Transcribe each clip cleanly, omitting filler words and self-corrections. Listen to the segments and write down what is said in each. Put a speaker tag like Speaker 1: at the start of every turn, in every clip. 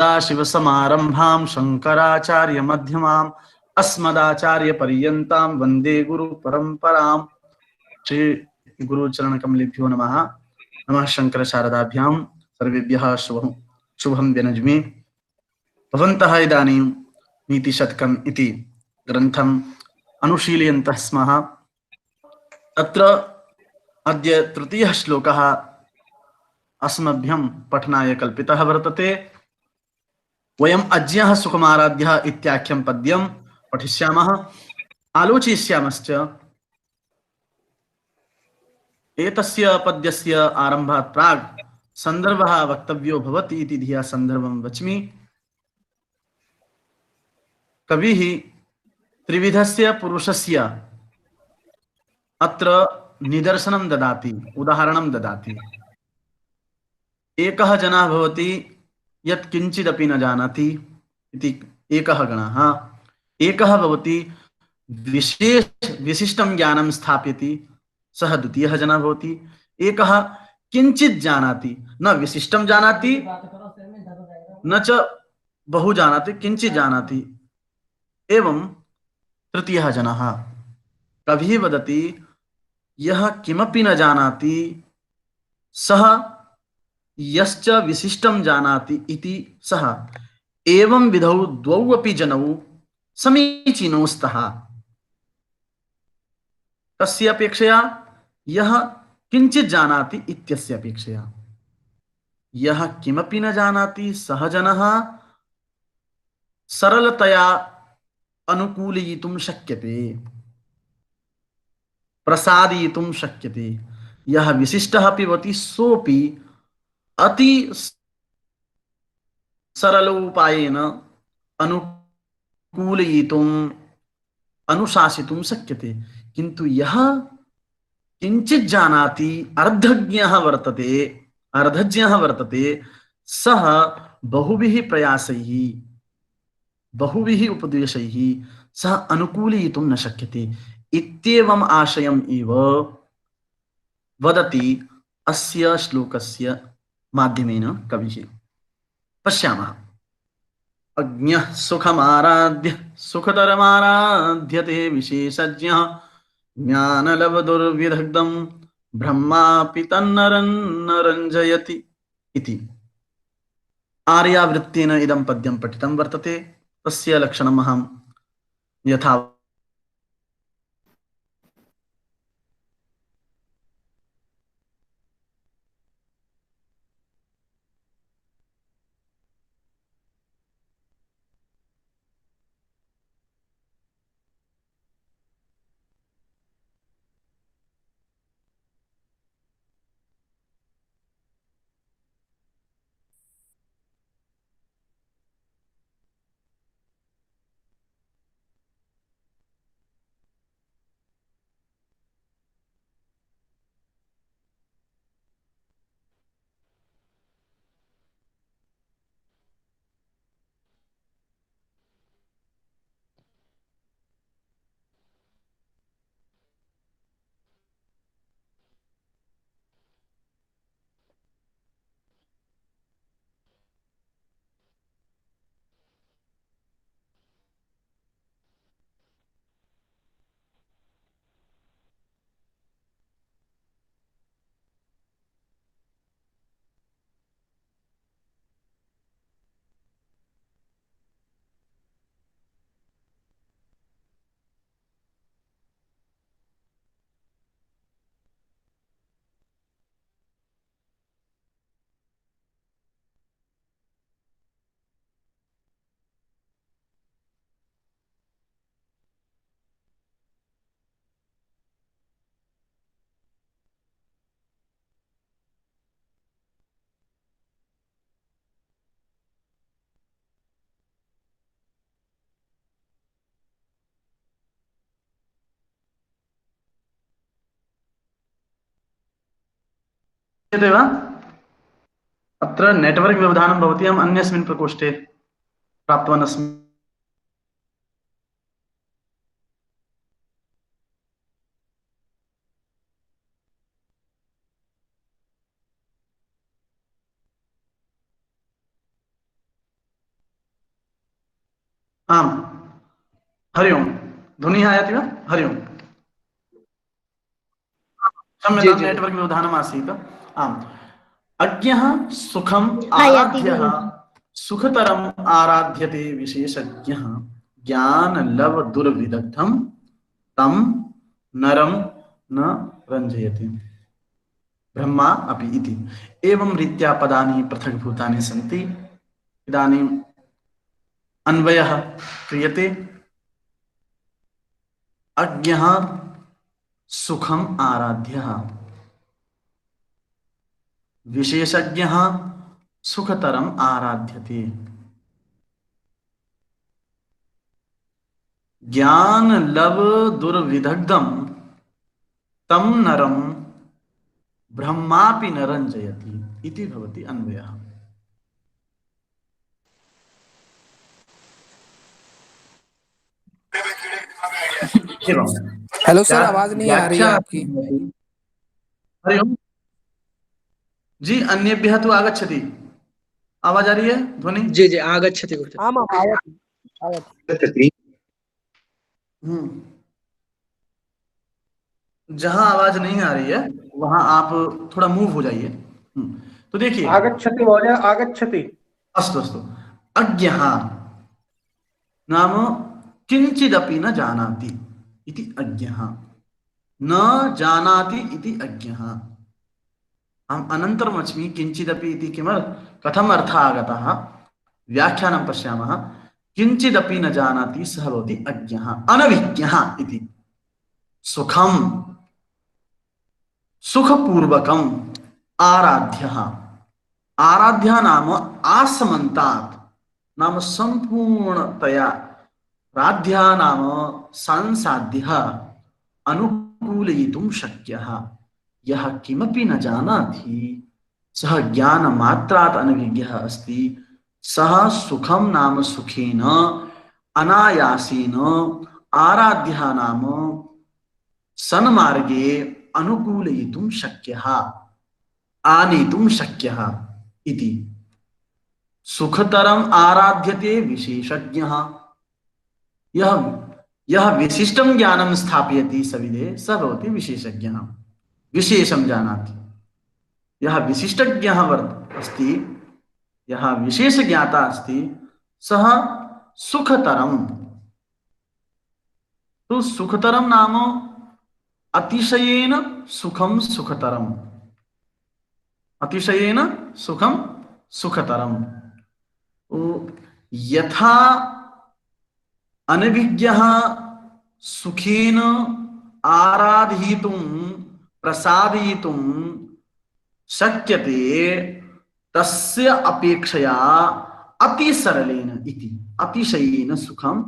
Speaker 1: सदाशिवसमारम्भां शङ्कराचार्यमध्यमाम् अस्मदाचार्यपर्यन्तां वन्दे गुरुपरम्पराम्। श्री गुरुचरणकमलेभ्यो नमः। नमः शङ्करशारदाभ्यां सर्वेभ्यः शुभं व्यनज्मि। भवन्तः इदानीं नीतिशतकम् इति ग्रन्थम् अनुशीलयन्तः स्मः। अत्र अद्य तृतीयः श्लोकः अस्मभ्यं पठनाय कल्पितः वर्तते। वयम् अज्ञः सुखमाराध्यः इत्याख्यं पद्यं पठिष्यामः, आलोचयिष्यामश्च। एतस्य पद्यस्य आरम्भात् प्राक् सन्दर्भः वक्तव्यो भवति इति धिया सन्दर्भं वच्मि। कविः त्रिविधस्य पुरुषस्य अत्र निदर्शनं ददाति, उदाहरणं ददाति। एकः जनः भवति यत् किञ्चिदपि न जानाति इति एकः गणः। एकः भवति विशिष्टं ज्ञानं स्थापयति, सः द्वितीयः जनः भवति। एकः किञ्चित् जानाति, न विशिष्टं जानाति न च बहु जानाति, किञ्चित् जानाति, एवं तृतीयः जनः। कविः वदति यः किमपि न जानाति सः यश्च विशिष्टं जानाति इति सः, एवं विधौ द्वौ अपि जनौ समीचीनौ स्तः। कस्य अपेक्षया? यः किञ्चित् जानाति इत्यस्य अपेक्षया। यः किमपि न जानाति सः जनः सरलतया अनुकूलयितुं शक्यते, प्रसादयितुं शक्यते। यः विशिष्टः अपि भवति सोऽपि अति सरलोपायेन अनुकूलयितुम् अनुशासितुं शक्यते। किन्तु यः किञ्चित् जानाति, अर्धज्ञः वर्तते, सः बहुभिः प्रयासैः, बहुभिः उपदेशैः सः अनुकूलयितुं न शक्यते। इत्येवम् आशयम् एव वदति अस्य श्लोकस्य माध्यमेन कविः। पश्यामः। अज्ञः सुखमाराध्य सुखतरमाराध्यते विशेषज्ञः ज्ञानलब्धुर्विदग्धं ब्रह्मापि तन्नरन्न रञ्जयति इति। आर्यावृत्तेन इदं पद्यं पठितं वर्तते। तस्य लक्षणम् अहं यथा वा अत्र नेटवर्क् व्यवधानं भवति। अहम् अन्यस्मिन् प्रकोष्ठे प्राप्तवान् अस्मि। आम् हरि ओम् ध्वनिः आयाति वा हरि ओम्
Speaker 2: जी
Speaker 1: क्षम्यतां
Speaker 2: जी
Speaker 1: नेटवर्क् व्यवधानमासीत् आम् अज्ञः सुखम्
Speaker 3: आयाति
Speaker 1: आराध्यः
Speaker 3: गुरुजी।
Speaker 1: सुखतरम् आराध्यते विशेषज्ञः ज्ञानलवदुर्विदग्धं तं नरं न रञ्जयति ब्रह्मा अपि इति एवं रीत्या पदानि पृथग्भूतानि सन्ति इदानीम् अन्वयः क्रियते अज्ञः सुखम् आराध्यः विशेषज्ञः सुखतरम् आराध्यते ज्ञान लव दुर्विदग्धं तं नरं ब्रह्मापि न रञ्जयति इति भवति अन्वयः एवं
Speaker 2: हेलो सर, आवाज नहीं आ रही है
Speaker 1: व्याख्या
Speaker 2: आपकी।
Speaker 1: हरि ओम जी अन्येभ्यः तु आगच्छति आवाज आ रही है ध्वनि
Speaker 2: जी जी आगच्छति गुरुजी।
Speaker 3: आमाम् आयाति आयाति।
Speaker 4: गच्छति
Speaker 1: हम्म जहां आवाज नहीं आ रही है वहां आप थोड़ा मूव हो जाइए तो देखिए
Speaker 4: आगच्छति महोदय आगच्छति
Speaker 1: अस्तु अस्तु अज्ञः नाम किंचिदपि न जानाति इति अज्ञः न जानाति इति अज्ञः हम अनन्तरं वच्मि किंचिदपि इति कथम् अर्थः आगतः व्याख्यानं पश्यामः किंचिदपि न जानाति सः भवति अज्ञः अनभिज्ञः इति सुखं सुखपूर्वकम् आराध्यः आराध्यः नाम आसमन्तात् नाम संपूर्णतया राध्यः नाम संसाध्यः अनुकूलयितुं शक्यः यः किमपि न जानाति सः ज्ञानमात्रात् अनभिज्ञः अस्ति सः सुखं नाम सुखेन अनायासेन आराध्यः नाम सन्मार्गे अनुकूलयितुं शक्यः आनेतुं शक्यः इति सुखतरम् आराध्यते विशेषज्ञः यह यह विशिष्टं ज्ञानं स्थापयति सविदे स भवति विशेषज्ञः विशेषं जानाति यह विशिष्टज्ञः अस्ति यह विशेषज्ञाता अस्ति सः सुखतरं तो सुखतरं नाम अतिशयेन सुखं सुखतरम् अतिशयेन सुखं सुखतरम् यथा अनभिज्ञः सुखेन आराधयितुं प्रसादयितुं शक्यते तस्य अपेक्षया अति सरलेन इति अतिशयेन सुखं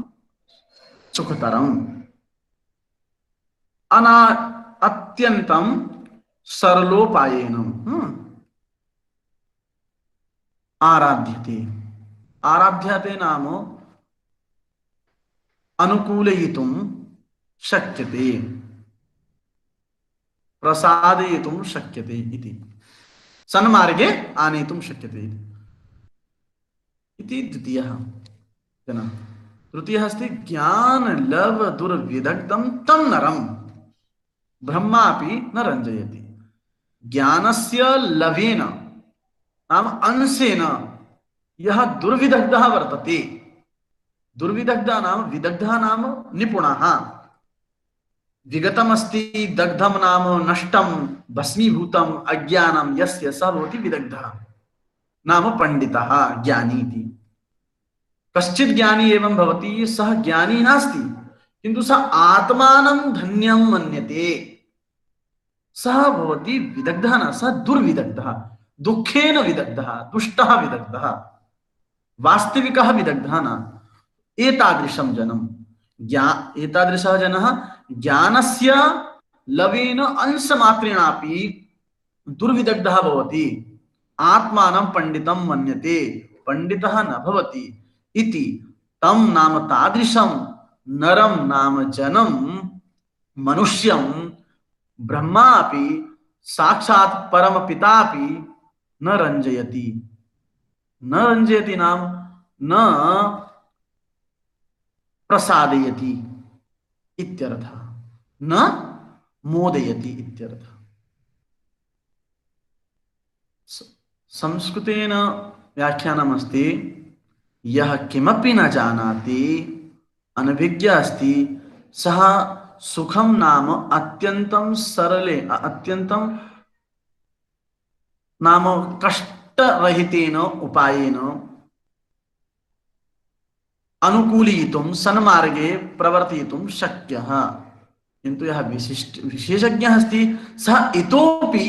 Speaker 1: सुखतरम् अना अत्यन्तं सरलोपायेन आराध्यते आराध्यते नाम अनुकूलयितुं शक्यते प्रसादयितुं शक्यते इति सन्मार्गे आनेतुं शक्यते इति द्वितीयः जनः तृतीयः अस्ति ज्ञान लव दुर्विदग्धं तं नरं ब्रह्मापि न रञ्जयति ज्ञानस्य लवेन नाम अंशेन यः दुर्विदग्धः वर्तते दुर्विदग्धः नाम विदग्धः नाम निपुणः विगतमस्ति दग्धं नाम नष्टं भस्मीभूतम् अज्ञानं यस्य स भवति विदग्धः नाम पंडितः ज्ञानी इति कश्चित् ज्ञानी एवं भवति सः ज्ञानी नास्ति किन्तु सः आत्मानं धन्यं मन्यते सः भवति विदग्धः न सः दुर्विदग्धः दुःखेन विदग्धः दुष्टः विदग्धः वास्तविकः विदग्धः न एतादृशं जनं एतादृशः जनः ज्ञानस्य लवेन अंशमात्रेणापि दुर्विदग्धः भवति आत्मानं पंडितं मन्यते पंडितः न भवति इति तं नाम तादृशं नरं नाम जनं मनुष्यं ब्रह्मा अपि साक्षात् परमपितापि न रञ्जयति नाम न प्रसादयति इत्यर्थः, न मोदयति इत्यर्थः। संस्कृतेन व्याख्यानमस्ति, यः किमपि न जानाति अनभिज्ञ अस्ति सः सुखम नाम अत्यंतं सरले अत्यंतं नाम कष्टरहितेन उपायेन अनुकूलयितुं सन्मार्गे प्रवर्तयितुं शक्यः। किन्तु यः विशेषज्ञः अस्ति सः इतोपि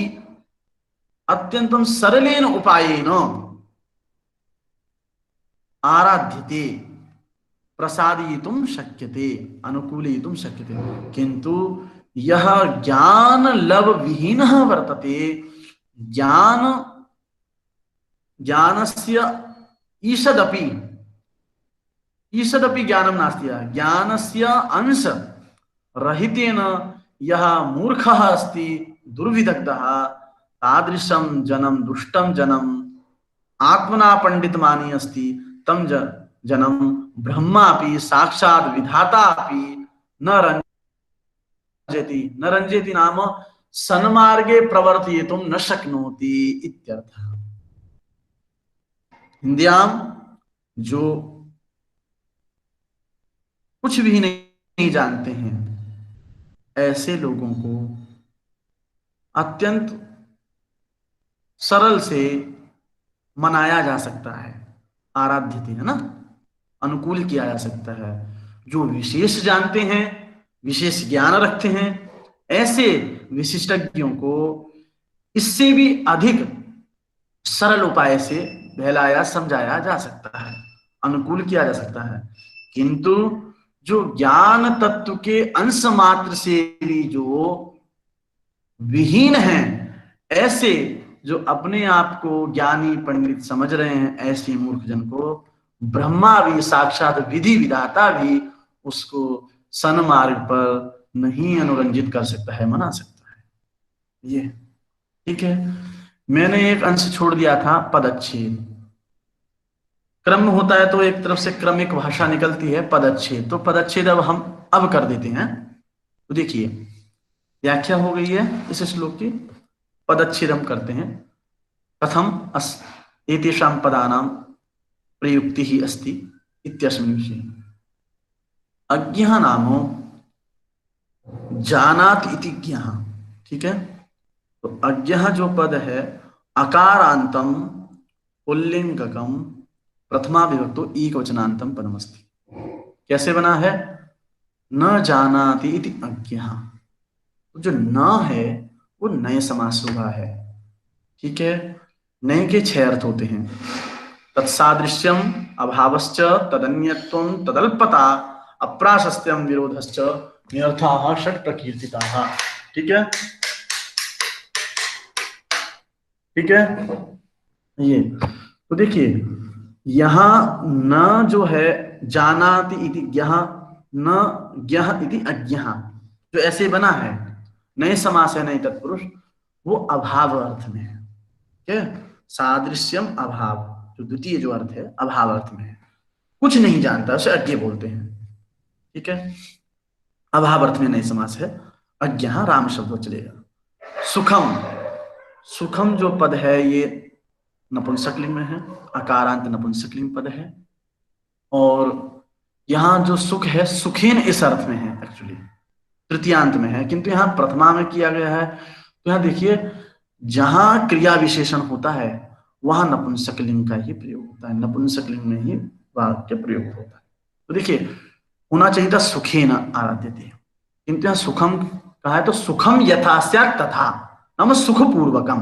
Speaker 1: अत्यंतं सरलेन उपायेन आराध्यते, प्रसादयितुं शक्यते, अनुकूलयितुं शक्यते। किन्तु यः ज्ञानलव विहीनः वर्तते, ज्ञानस्य ईषदपि ज्ञानं नास्ति, ज्ञानस्य अंश रहितेन यः मूर्खः अस्ति, दुर्विदग्धः, तादृशं जनं, दुष्टं जनं, आत्मना पंडितमानी अस्ति, तं जनं ब्रह्मापि साक्षात् विधातापि न रञ्जति नाम सन्मार्गे प्रवर्तयितुं न शक्नोति इत्यर्थः। हिंदियां जो कुछ भी नहीं जानते हैं, ऐसे लोगों को अत्यंत सरल से मनाया जा सकता है, आराध्यते है ना, अनुकूल किया जा सकता है। जो विशेष जानते हैं, विशेष ज्ञान रखते हैं, ऐसे विशिष्टज्ञों को इससे भी अधिक सरल उपाय से बहलाया समझाया जा सकता है, अनुकूल किया जा सकता है। किंतु जो ज्ञान तत्व के अंश मात्र से भी जो विहीन हैं, ऐसे जो अपने आप को ज्ञानी पंडित समझ रहे हैं, ऐसे मूर्ख जन को ब्रह्मा भी साक्षात विधि विधाता भी उसको सन्मार्ग पर नहीं अनुरंजित कर सकता है, मना सकता है। ये ठीक है। मैंने एक अंश छोड़ दिया था, पदच्छेद। क्रम होता है तो एक तरफ से क्रमिक भाषा निकलती है, पदच्छेद। तो पदच्छेद अब कर देते हैं। तो देखिए व्याख्या हो गई है इस श्लोक की, पदच्छेद हम करते हैं। कथम एतेषां पदानां प्रयुक्ति ही अस्ति इत्यस्मिन् विषये। अज्ञः नामो जानाति इति ज्ञः, ठीक है। तो अज्ञः जो पद है, अकारांतम पुल्लिंगकम प्रथमा विभक्तो एकवचनांतम पदमस्ति। कैसे बना है? न जानाति इति अज्ञः। जो न है वो नए समास हुआ है, ठीक है। नए के 6 अर्थ होते हैं। तत्सादृश्यम, अभावश्च, तदन्यत्वम, तदल्पता, अप्राशस्त्यम, विरोधश्च, निरर्थाः, षट् प्रकीर्तिताः, ठीक है। ठीक है, ये तो देखिए यहां न जो है जानाति इति ज्ञः, न ज्ञः इति अज्ञः, जो ऐसे बना है, नए समास है, नए तत्पुरुष, वो अभाव अर्थ में है, ठीक है। सादृश्यम अभाव, जो द्वितीय जो अर्थ है अभाव अर्थ में है, कुछ नहीं जानता उसे अज्ञ बोलते हैं, ठीक है। अभाव अर्थ में नए समास है, अज्ञः राम शब्द चलेगा। सुखम, सुखम जो पद है ये नपुंसकलिंग में है, अकारांत नपुंसकलिंग पद है। और यहां जो सुख है, सुखेन इस अर्थ में है, एक्चुअली तृतीयांत में है, किंतु यहां प्रथमा में किया गया है। तो यहां देखिए जहां क्रिया विशेषण होता है वहां नपुंसकलिंग का ही प्रयोग होता है, नपुंसकलिंग में ही वाक्य प्रयोग होता है। तो देखिए होना चाहिए था सुखेन आराध्यते, किंतु यहां सुखम कहा है, तो सुखम यथा स्यात् तथा, नाम सुखपूर्वकम,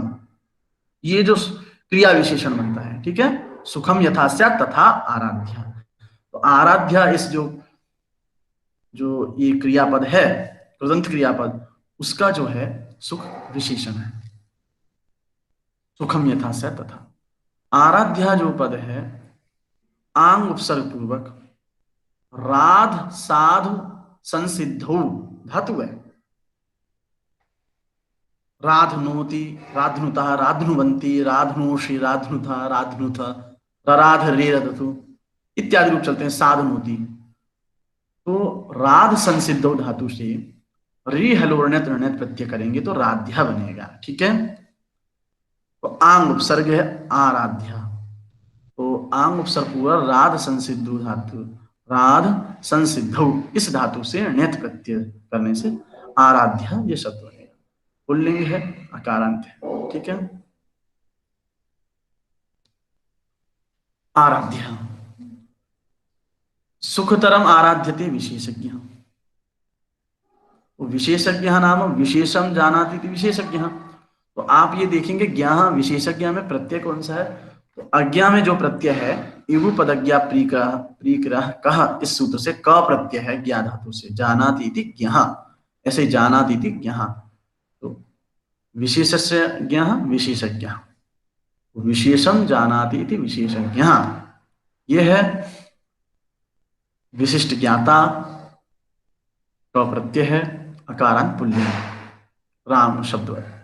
Speaker 1: ये जो क्रिया विशेषण बनता है, ठीक है। सुखम यथा स्यात् तथा आराध्या। तो आराध्या इस जो ये क्रियापद है, कृदंत क्रियापद, उसका जो है सुख विशेषण है, सुखम यथा स्यात् तथा। आराध्या जो पद है, आंग उपसर्ग पूर्वक राध साधु संसिद्धौ धातु है। राधनोति, राधनुतः, राधनुवंती, राधनोषि, राधनुतः, राधनुथ, रराध रे रदतु इत्यादि रूप चलते हैं। साधनोति, तो राध संसिद्धौ धातु से री हलोर्णत ऋणत प्रत्यय करेंगे तो राध्या बनेगा। ठीक है, तो आंग उपसर्ग है आराध्या, तो आंग उपसर्ग पूरा राध संसिद्धौ धातु, राध संसिद्धौ इस धातु से ण्यत प्रत्यय करने से आराध्या ये शब्द बनेगा। पुल्लिंग है, अकारांत है। ठीक है, आराध्या। सुखतरम आराध्यते विशेषज्ञ, विशेषज्ञ नाम विशेषम जानाति इति विशेषज्ञ। तो आप ये देखेंगे ज्ञा विशेषज्ञ में प्रत्यय कौन सा है, तो अज्ञा में जो प्रत्यय है इगु पदज्ञा प्रीका प्रीकृह कह, इस सूत्र से क प्रत्यय है ज्ञा धातु से, जानाति इति ज्ञा, ऐसे जानाति इति ज्ञा। तो विशेषस्य ज्ञा विशेषज्ञ, विशेषम जानाति इति विशेषज्ञ, ये है विशिष्ट ज्ञाता, क प्रत्यय है, अकारांत पुल्लिंग, राम शब्द है।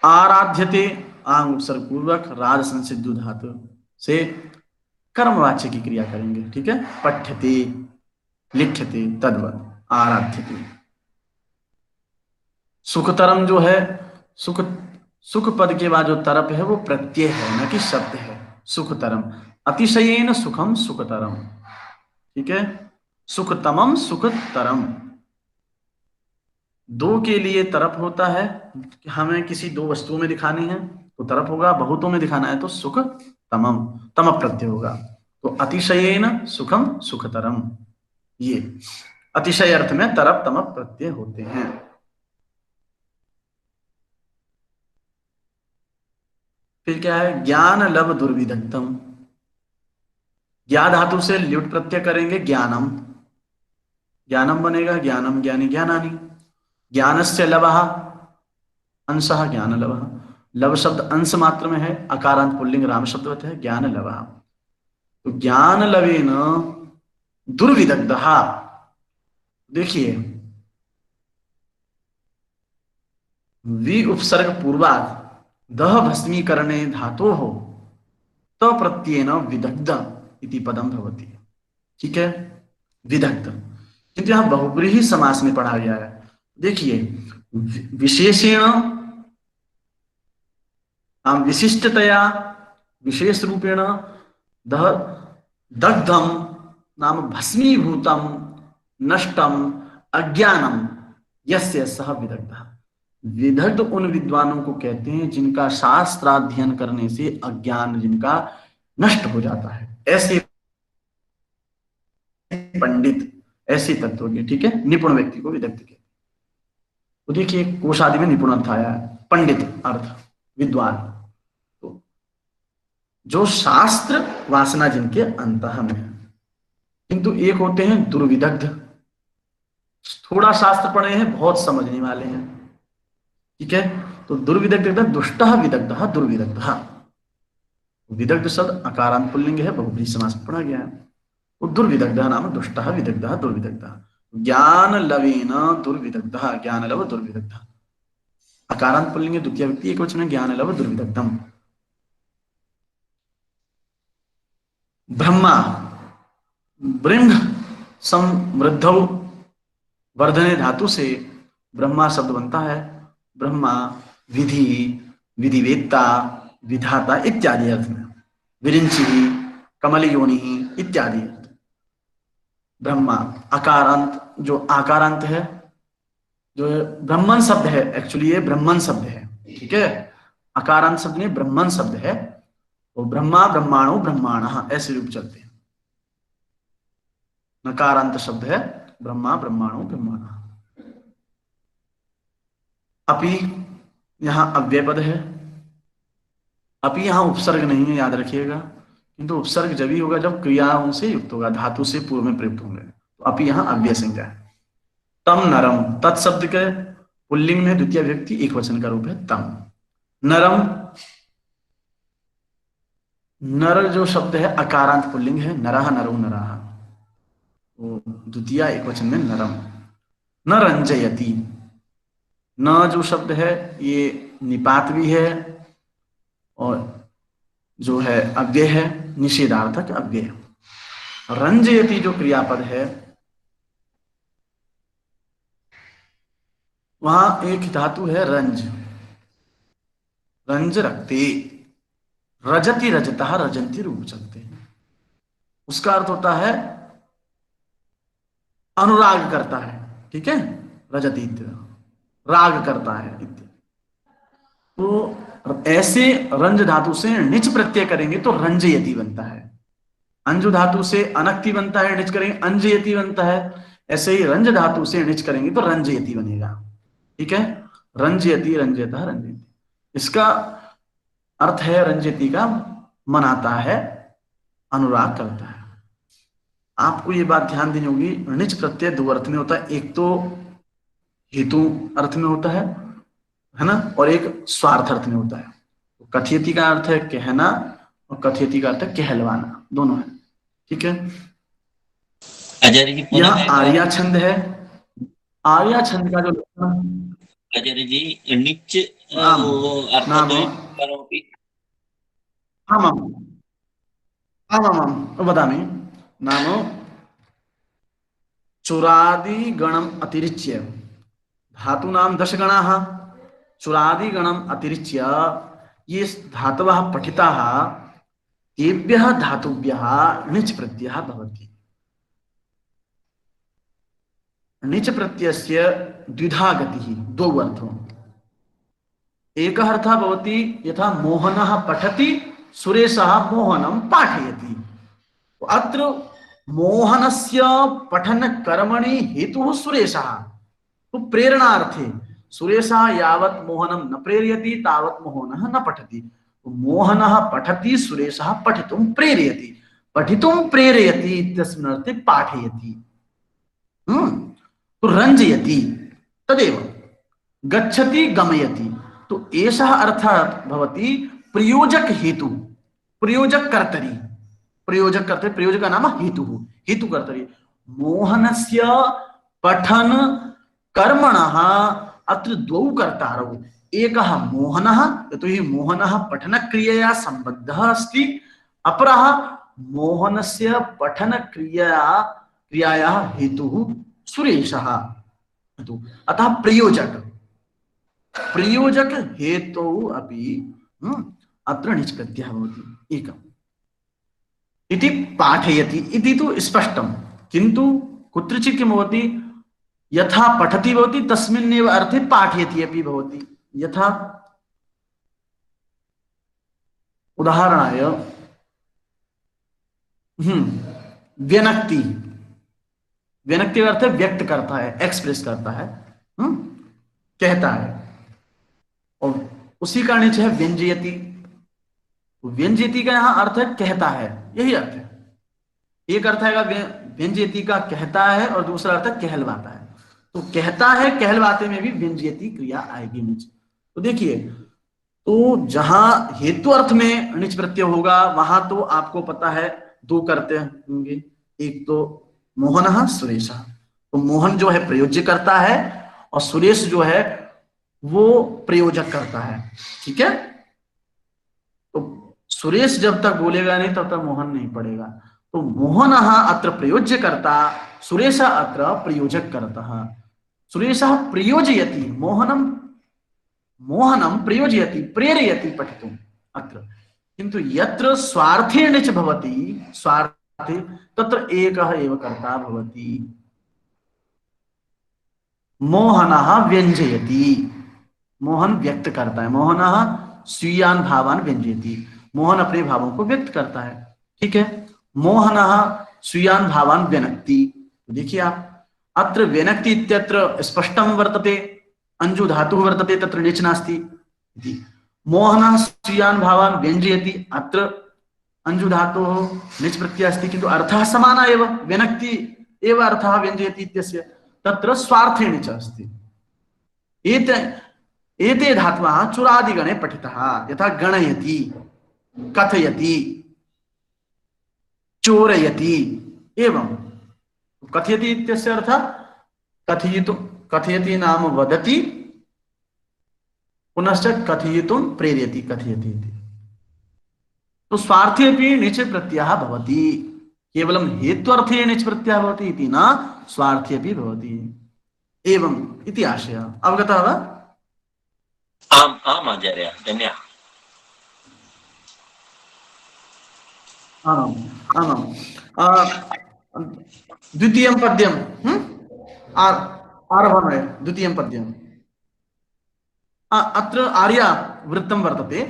Speaker 1: आराध्यते आंग उपसर्ग पूर्वक राज संसिद्धु धातु से कर्मवाच्य की क्रिया करेंगे। ठीक है, पठ्यते लिख्यते तद्वत् आराध्यते। सुखतरम जो है, सुख सुख पद के बाद जो तरप है वो प्रत्यय है न कि शब्द है। सुखतरम अतिशयेन सुखम सुखतरम। ठीक है, सुखतमम सुखतरम, दो के लिए तरप होता है, हमें किसी दो वस्तुओं में दिखानी है तो तरप होगा, बहुतों में दिखाना है तो सुख तमम तम प्रत्यय होगा। तो अतिशयेन सुखम सुखतरम, ये अतिशय अर्थ में तरप तम प्रत्यय होते हैं। फिर क्या है, ज्ञान लव दुर्विदग्धम, ज्ञा धातु से ल्युट प्रत्यय करेंगे ज्ञानम, ज्ञानम बनेगा, ज्ञानम ज्ञानी ज्ञानानि। ज्ञानस्य लवः अंशः ज्ञान लवः, लव शब्द अंश मात्र में है, अकारांत पुल्लिंग राम शब्दवत है, ज्ञान लवः। तो ज्ञान लवेन दुर्विदग्धः, देखिए वि उपसर्ग पूर्वाद दह भस्मीकरणे धातो हो तो प्रत्ययेन विदग्ध इति पदम भवति। ठीक है, विदग्ध, किंतु यहां बहुब्रीहि समास में पढ़ा गया है। देखिए विशेषेण विशिष्टतया विशेष रूपेण दह दग्धम नाम भस्मीभूतम नष्टम अज्ञानम यस्य सह विदग्धः। विदग्ध उन विद्वानों को कहते हैं जिनका शास्त्राध्ययन करने से अज्ञान जिनका नष्ट हो जाता है, ऐसे पंडित, ऐसे तत्वज्ञ। ठीक है, निपुण व्यक्ति को विदग्ध कहते हैं। तो देखिए कोश आदि में निपुण अर्थ आया है, पंडित अर्थ विद्वान, तो जो शास्त्र वासना जिनके अंतः में है। किंतु एक होते हैं दुर्विदग्ध, थोड़ा शास्त्र पढ़े हैं, बहुत समझने वाले हैं। ठीक है, तो दुर्विदग्ध दुष्टः विदग्धः दुर्विदग्धः, विदग्ध शब्द अकारांत पुल्लिंग है, बहुब्रीहि समास में पढ़ा गया है। तो दुर्विदग्धः नाम दुष्टः विदग्धः दुर्विदग्धः। ज्ञान लवेन दुर्विदग्धः, ज्ञान लव दुर्विदग्धः, अकारांत पुल्लिंग द्वितीय व्यक्ति एकवचन ज्ञान लव दुर्विदग्धम। ब्रह्मा बृंह समृद्धौ वर्धने धातु से ब्रह्मा शब्द बनता है। ब्रह्मा विधि, विधिवेत्ता, विधाता इत्यादि अर्थ में, विरिंचि कमल योनि इत्यादि अर्थ। ब्रह्मा अकारांत, जो आकारांत है, जो ब्रह्मन शब्द है, एक्चुअली ये ब्रह्मन शब्द है। ठीक है, अकारांत शब्द नहीं ब्रह्मन शब्द है, तो ब्रह्मा ब्रह्माणो ब्रह्माणः ऐसे रूप चलते हैं। नकारांत शब्द है ब्रह्मा ब्रह्माणो ब्रह्माणः। अपि यहां अव्यय पद है, अपि यहां उपसर्ग नहीं है, याद रखिएगा, किंतु उपसर्ग जब ही होगा जब क्रियाओं से युक्त होगा, धातु से पूर्व में प्रयुक्त होंगे। तो अपि यहां अव्यय संज्ञा है। तम नरम, तत्शब्द के पुल्लिंग में द्वितीय व्यक्ति एक वचन का रूप है तम। नरम, नर जो शब्द है अकारांत पुल्लिंग है, नरः नरो नराः, वो द्वितीय एक वचन में नरम। न रंजयति, न जो शब्द है ये निपात भी है और जो है अव्यय है, निषेधार्थक अव्यय। रंजयति जो क्रियापद है वहां एक धातु है रंज, रंज रखते, रजति रजतः रजंती रूप चलते हैं। उसका अर्थ होता है अनुराग करता है, ठीक है, रजति राग करता है इत्यादि। तो ऐसे रंज धातु से निच प्रत्यय करेंगे तो रंजयति बनता है, अंजु धातु से अनक्ति बनता है, निच करेंगे अंजयति बनता है। ऐसे ही रंज धातु से निच करेंगे तो रंजयति बनेगा, ठीक है, रंजयति रंजयतः रंजयति। इसका अर्थ है रंजयति का मनाता है, अनुराग करता है। आपको ये बात ध्यान देनी होगी, निच प्रत्यय दो अर्थ में होता है, एक तो हेतु अर्थ में होता है ना, और एक स्वार्थ अर्थ में होता है। कथयति का अर्थ है कहना और कथयति का अर्थ है कहलवाना, दोनों है, ठीक है।
Speaker 5: आचार्य जी
Speaker 1: यह आर्या छंद है। आर्या छंद का जो
Speaker 5: आचार्य जी निच
Speaker 1: नाम
Speaker 5: करोति
Speaker 1: आमाम् आमाम् वदामि। नाम चुरादि गणम अतिरिच्य धातूनां दशगणाः, चुरादि गणम अतिरिच्य ये धातवः पठिताः तेभ्यः धातुभ्यः निच प्रत्ययः भवति। निच प्रत्ययस्य द्विधा गतिः, द्वौ अर्थौ। एकः अर्थः भवति यथा मोहनः पठति सुरेशः मोहनं पाठयति। अत्र मोहनस्य पठन कर्मणि हेतुः सुरेशः, तो प्रेरणार्थे सुरेशः यावत् मोहनं न प्रेरयति तावत् मोहनः न पठति। मोहनः पठति सुरेशः पठितुं प्रेरयति, पठितुं प्रेरयति इत्यस्मिन् अर्थे पाठयति। तो रंजयति तदेव, गच्छति गमयति, तो एषः अर्थः भवति प्रयोजक हेतु, प्रयोजक कर्तरि, प्रयोजक कर्तरि, प्रयोजक नाम हेतु, हेतु कर्तरि। मोहनस्य पठन कर्मणः अत्र द्वौ कर्तारौ, एकः मोहनः, यतोहि मोहनः पठन क्रियया संबद्धः अस्ति, अपरः मोहनस्य पठन क्रियायाः हेतुः सुरेशः। अतः प्रयोजक, प्रयोजक हेतु अपि अत्र निच प्रत्ययः भवति एकम् इति पाठयति इति तु स्पष्टं, किन्तु कुत्रचित् किं भवति, यथा पठति भवति तस्मिन्नेव अर्थे पाठयति अपि भवति। यथा उदाहरणाय व्यनक्ति, व्यनक्ति अर्थ व्यक्त करता है, एक्सप्रेस करता है, कहता है, और उसी का निच है व्यंजयति। व्यंजयति का यहां अर्थ है कहता है, यही अर्थ है। एक अर्थ है व्यंजयति का कहता है और दूसरा अर्थ है कहलवाता है। तो कहता है कहलवाते में भी व्यंजयति क्रिया आएगी निच। तो देखिए, तो जहां हेतु अर्थ में निच प्रत्यय होगा वहां तो आपको पता है दो करते होंगे, एक तो मोहनः सुरेशः, तो मोहन जो है प्रयोज्य करता है और सुरेश जो है वो प्रयोजक करता है, ठीक है। तो सुरेश जब तक बोलेगा नहीं तब तक मोहन नहीं पड़ेगा। तो मोहनः अत्र प्रयोज्य करता, सुरेशः अत्र प्रयोजक करता। सुरेशः प्रयोजयति, मोहनं मोहनं प्रयोजयति, प्रेरयति पठितुम् अत्र, किन्तु यत्र स्वार्थे निच भवति, स्वार्थे तत्र एकः एव कर्ता भवति। मोहनः व्यंजयति, मोहन व्यक्त करता है, मोहनः स्वीयान भावान व्यंजयति, मोहन अपने भावों को व्यक्त करता है, ठीक है। मोहनः स्वीयान भावान व्यनक्ति, देखिए आप अत्र व्यनक्ति इत्यत्र स्पष्टं वर्तते, अंजु धातुः वर्तते, तत्र निच नास्ति इति। मोहनः स्वीयान भावान व्यंजयति, अत्र अंजु धातुः निच प्रत्ययः अस्ति, किन्तु अर्थः समानः एव, व्यनक्ति एव अर्थः व्यंजयति इत्यस्य, तत्र स्वार्थे निच अस्ति। एते धातवः चुरादिगणे पठितः, यथा गणयति, कथयति, चोरयति एवं। कथयति इत्यस्य अर्थः कथयितुं, कथयति नाम वदति, पुनश्च कथयितुं प्रेरयति, कथयति इति। तो स्वार्थे अपि निच प्रत्ययः भवति, केवलं हेत्वर्थेन णिच् प्रत्ययः भवति इति न, स्वार्थे अपि भवति। एवम् इति आशयः। अवगतः वा?
Speaker 5: आम् आम् आचार्य, धन्यवादः।
Speaker 1: आमाम् आमाम्। द्वितीयं पद्यं आरभणीयं। द्वितीयं पद्यम् अत्र आर्यावृत्तं वर्तते।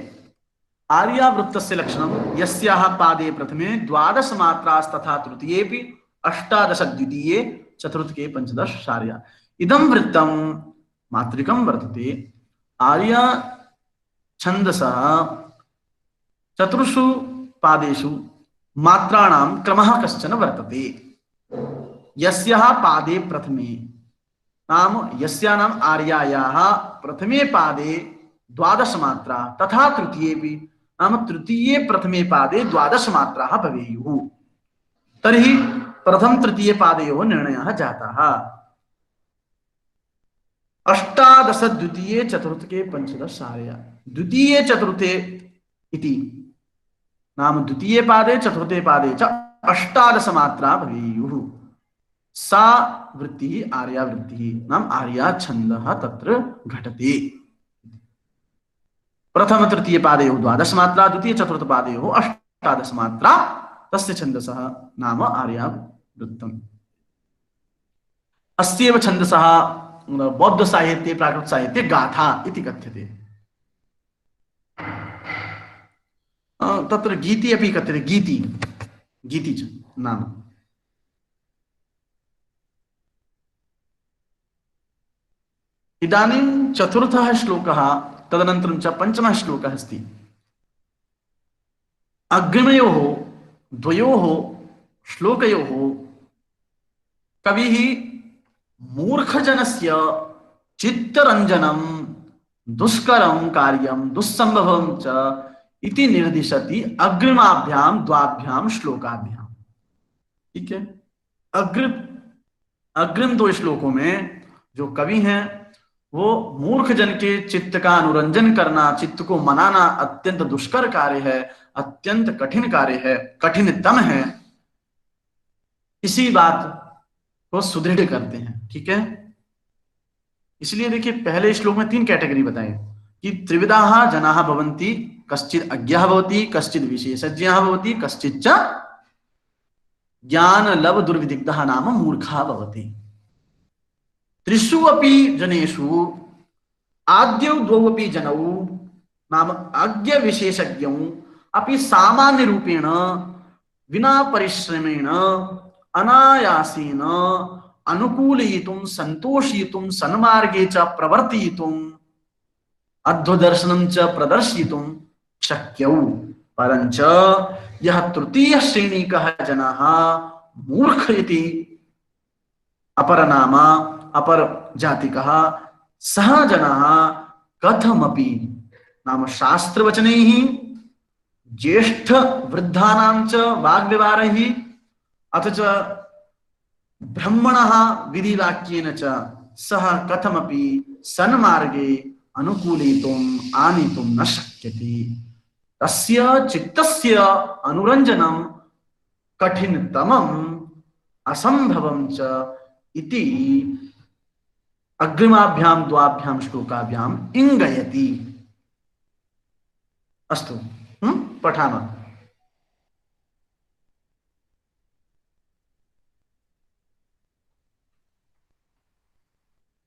Speaker 1: आर्यावृत्तस्य लक्षणं यस्याः पादे प्रथमे 12 मात्रास्तथा तृतीयेऽपि 18 द्वितीये चतुर्थके 15 शार्या। इदं वृत्तं मात्रिकं वर्तते। आर्या छन्दसः चतुर्षु पादेषु मात्राणां क्रमः कश्चन वर्तते। यस्याः पादे प्रथमे नाम यस्यानाम् आर्यायाः प्रथमे पादे 12 मात्रा तथा तृतीयेऽपि नाम तृतीये प्रथमे पादे 12 मात्राः भवेयुः। तर्हि प्रथम तृतीय पादयोः निर्णयः जातः। 18 द्वितीये चतुर्थके 15 शार्या। द्वितीये चतुर्थे इति नाम द्वितीये पादे चतुर्थे पादे च 18 मात्रा भवेयुः। सा वृत्तिः आर्या वृत्तिः नाम आर्या छन्दः तत्र घटते। प्रथम तृतीय पादयोः 12 मात्रा, द्वितीय चतुर्थ पादयोः 18 मात्रा, तस्य छन्दसः नाम आर्या वृत्तम्। अस्यैव छन्दसः बौद्ध साहित्ये प्राकृत साहित्ये गाथा इति कथ्यते। तत्र गीति अपि कथ्यते। गीति च नाम। इदानीं चतुर्थः श्लोकः तदनन्तरं च पंचमः श्लोकः अस्ति। अग्रिमयोः द्वयोः श्लोकयोः कविः मूर्खजनस्य चित्तरञ्जनं दुष्करं कार्यं दुस्सम्भवं च इति निर्दिशति अग्रिमाभ्यां द्वाभ्यां श्लोकाभ्यां। ठीक है, अग्रिम 2 श्लोकों में जो कवि हैं वो मूर्ख जन के चित्त का अनुरंजन करना, चित्त को मनाना अत्यंत दुष्कर कार्य है, अत्यंत कठिन कार्य है, कठिनतम है, इसी बात को सुदृढ़ करते हैं। ठीक है, इसलिए देखिए पहले श्लोक में 3 कैटेगरी बताई कि त्रिविधाः जनाः भवन्ति, कश्चित् अज्ञः भवति, कश्चित् विशेषज्ञः भवति, कश्चित् च ज्ञान लव दुर्विदिग्धः नाम मूर्खः भवति। त्रिषु अपि जनेषु आद्यौ 2 अपि जनौ नाम अज्ञ विशेषज्ञौ अपि सामान्य रूपेण विना परिश्रमेण अनायासेन अनुकूलयितुं सन्तोषयितुं सन्मार्गे च प्रवर्तयितुं अध्वदर्शनं च प्रदर्शयितुं शक्यौ। परञ्च यः तृतीय श्रेणीकः जनः मूर्ख इति अपरनाम अपर जातिकः सः जनः कथमपि नाम शास्त्रवचनैः ज्येष्ठ वृद्धानां च वाग्व्यवहारैः अथ च ब्रह्मणः विधिवाक्येन च सः कथमपि सन्मार्गे अनुकूलयितुम् आनेतुं न शक्यते। तस्य चित्तस्य अनुरञ्जनं कठिनतमम् असम्भवं च इति अग्रिमाभ्यां द्वाभ्यां श्लोकाभ्याम् इंगयति। अस्तु, पठामः।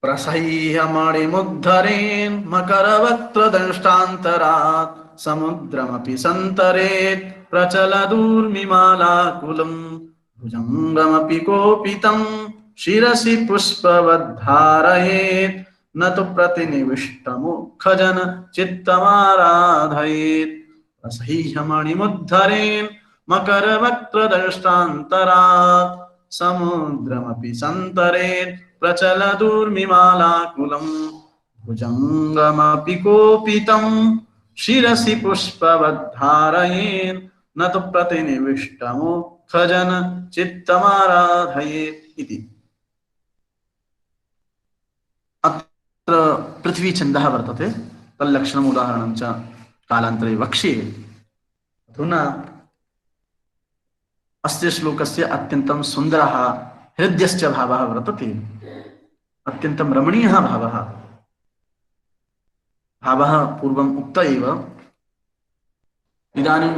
Speaker 1: प्रसह्यमणिमुद्धरेन् मकरवक्त्रदंष्टान्तरात् समुद्रमपि सन्तरेत् प्रचलदूर्मिमालाकुलम् भुजङ्गमपि कोपितं शिरसि पुष्पवद्धारयेत् न तु प्रतिनिविष्टमुखजन चित्तमाराधयेत्। प्रसह्यमणिमुद्धरेन् मकरवक्त्रदंष्टान्तरात् समुद्रमपि सन्तरेत् प्रचलदूर्मिमालाकुलं भुजङ्गमपि कोपितं शिरसि पुष्पवद्धारयेत् न तु प्रतिनिविष्टमुखजन चित्तमाराधयेत् इति। अत्र पृथ्वी छन्दः वर्तते, तल्लक्षणम् उदाहरणं च कालान्तरे वक्ष्ये। अधुना अस्य श्लोकस्य अत्यन्तं सुन्दरः हृद्यश्च भावः वर्तते, अत्यन्तं रमणीयः भावः। भावः पूर्वम् उक्त एव। इदानीम्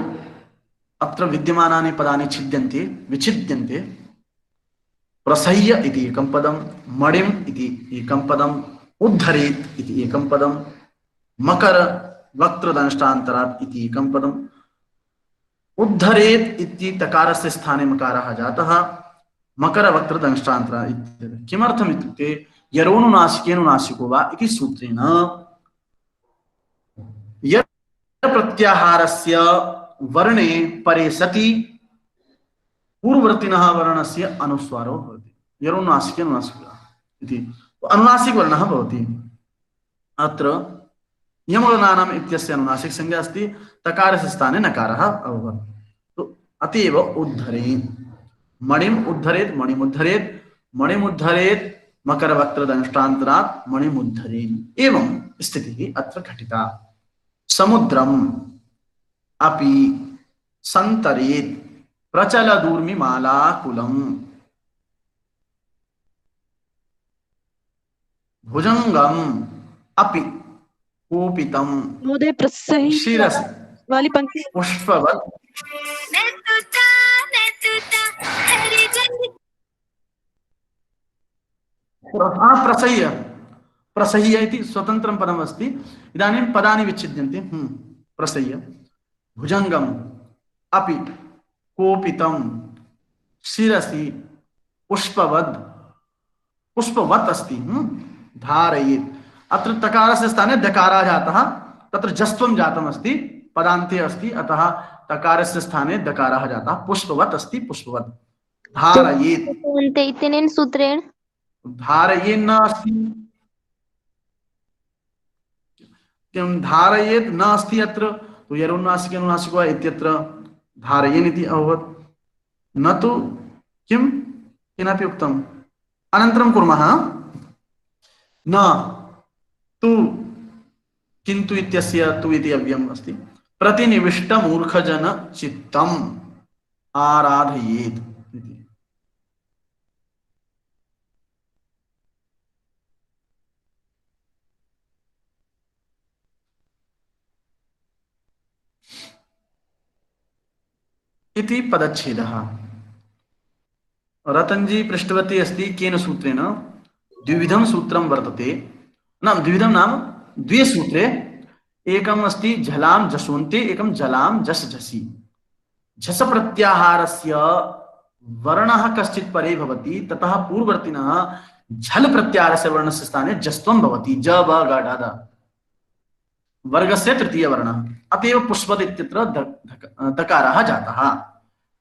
Speaker 1: अत्र विद्यमानानि पदानि छिद्यन्ते, विच्छिद्यन्ते। प्रसह्य इति एकं पदं, मणिम् इति एकं पदम्, उद्धरेत् इति एकं पदं, मकर वक्त्रदंष्टान्तरात् इति एकं पदम्। उद्धरेत् इति तकारस्य स्थाने मकारः जातः, मकर वक्त्रदंष्टान्तरात् इत्येतत्। किमर्थम् इत्युक्ते यरोनुनासिकेनुनासिको वा इति सूत्रेण यत् प्रत्याहारस्य वर्णे परे सति पूर्ववर्तिनः वर्णस्य अनुस्वारो भवति। यरोनुनासिकेनुनासिको इति अनुनासिक वर्णः भवति। अत्र यमगणानाम् इत्यस्य अनुनासिक संज्ञा अस्ति, तकारस्य स्थाने नकारः अभवत्। तो अतएव उद्धरेत्, मणिम् उद्धरेत्, मणिमुद्धरेत्, मणिमुद्धरेत् मकरवक्त्रदंष्टान्तरात् मणिमुद्धरेत्। एवं स्थितिः अत्र घटिता। समुद्रम् अपि सन्तरेत् प्रचलदूर्मिमालाकुलम्, भुजंगम अपि कोपितम
Speaker 6: महोदय प्रसही
Speaker 1: शिरस
Speaker 6: वाली पंक्ति
Speaker 1: पुष्पवत्। प्रसह्य, प्रसह्य इति स्वतन्त्रं पदम् अस्ति। इदानीं पदानि विच्छिद्यन्ते। प्रसह्य, भुजंगम अपि कोपितम शिरसि पुष्पवद्, पुष्पवत् अस्ति। धारयेत्, अत्र तकारस्य स्थाने दकारः जातः, तत्र जस्त्वं जातम् अस्ति, पदान्ते अस्ति, अतः तकारस्य स्थाने दकारः जातः। पुष्पवत् अस्ति, पुष्पवत्। धारयेत्
Speaker 3: इत्यनेन सूत्रेण
Speaker 1: धारयेन् न अस्ति, किं धारयेत् न अस्ति अत्र, तो यरोनुनासिके अनुनासिको वा इत्यत्र धारयेन् इति अभवत्। न तु किं केनापि उक्तम्। अनन्तरं कुर्मः। न तु, किन्तु इत्यस्य तु इति अव्ययम् अस्ति। प्रतिनिविष्टमूर्खजन चित्तम् आराधयेत् इति। इति पदच्छेदः। रतनजी पृष्ठवती अस्ति केन सूत्रेण, द्विविधं सूत्रं वर्तते। नाम द्विविधं नाम द्वे सूत्रे, एकम् अस्ति झलां जसोन्ते, एकं जलां जस झसि। झस प्रत्याहारस्य वर्णः कश्चित् परे भवति, ततः पूर्ववर्तिनः झल प्रत्याहारस्य वर्णस्य स्थाने जस्त्वं भवति। ज ब ग ढ द वर्गस्य तृतीय वर्णः। अतएव पुष्पवत् इत्यत्र दकारः जातः।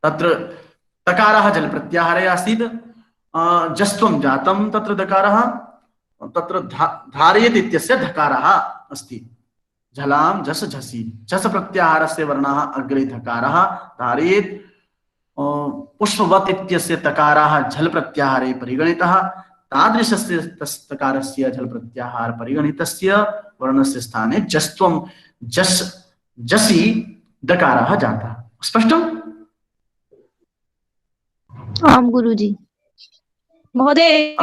Speaker 1: तत्र तकारः जल प्रत्याहारे आसीत्, जस्त्वं जातं तत्र दकारः, तत्र धारयेत् इत्यस्य धकारः अस्ति। झलां जस झसि, झस प्रत्याहारस्य वर्णः अग्रे धकारः, धारयेत्। पुष्पवत् इत्यस्य तकारः झल प्रत्याहारे परिगणितः, तादृशस्य तकारस्य झल प्रत्याहार परिगणितस्य वर्णस्य स्थाने जस्त्वं जस जसि दकारः जातः। स्पष्टम्?
Speaker 3: आम गुरुजी।
Speaker 6: महोदय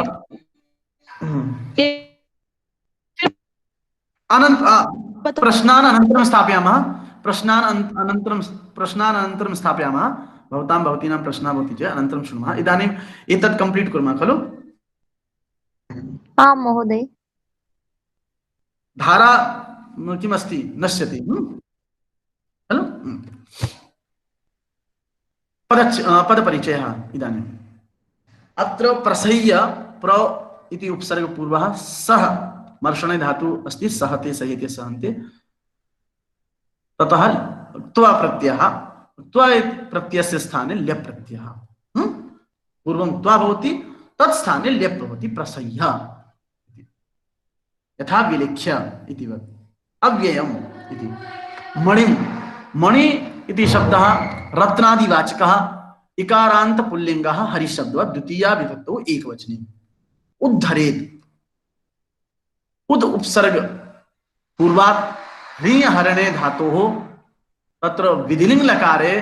Speaker 1: प्रश्नान् अनन्तरं स्थापयामः। प्रश्नान् अनन्तरं स्थापयामः। भवतीनां प्रश्नः भवति चेत् अनन्तरं शृणुमः। इदानीम् एतत् कम्प्लीट् कुर्मः खलु।
Speaker 3: आं महोदय।
Speaker 1: धारा किमस्ति, नश्यति खलु। पदपरिचयः इदानीम्। अत्र प्रसह्य, प्र इति उपसर्गपूर्वः सः मर्षणे धातु अस्ति, सहते सहेते सहन्ते, ततः त्वा प्रत्ययः, त्वा प्रत्ययस्य स्थाने ल्यप् प्रत्ययः। पूर्वं त्वा भवति, तत् स्थाने ल्यप् भवति, प्रसह्य। यथा विलिख्य इति वत्। अव्ययम् इति मणिम्, मणि इति शब्दः रत्नादिवाचकः, इकारान्त पुल्लिङ्गः हरिशब्दः, द्वितीया विभक्तौ एकवचने। उद्धरेत्, उद उपसर्ग पूर्वात् ह्रीय हरणे धातोः, तत्र विधिलिङ्ग लकारे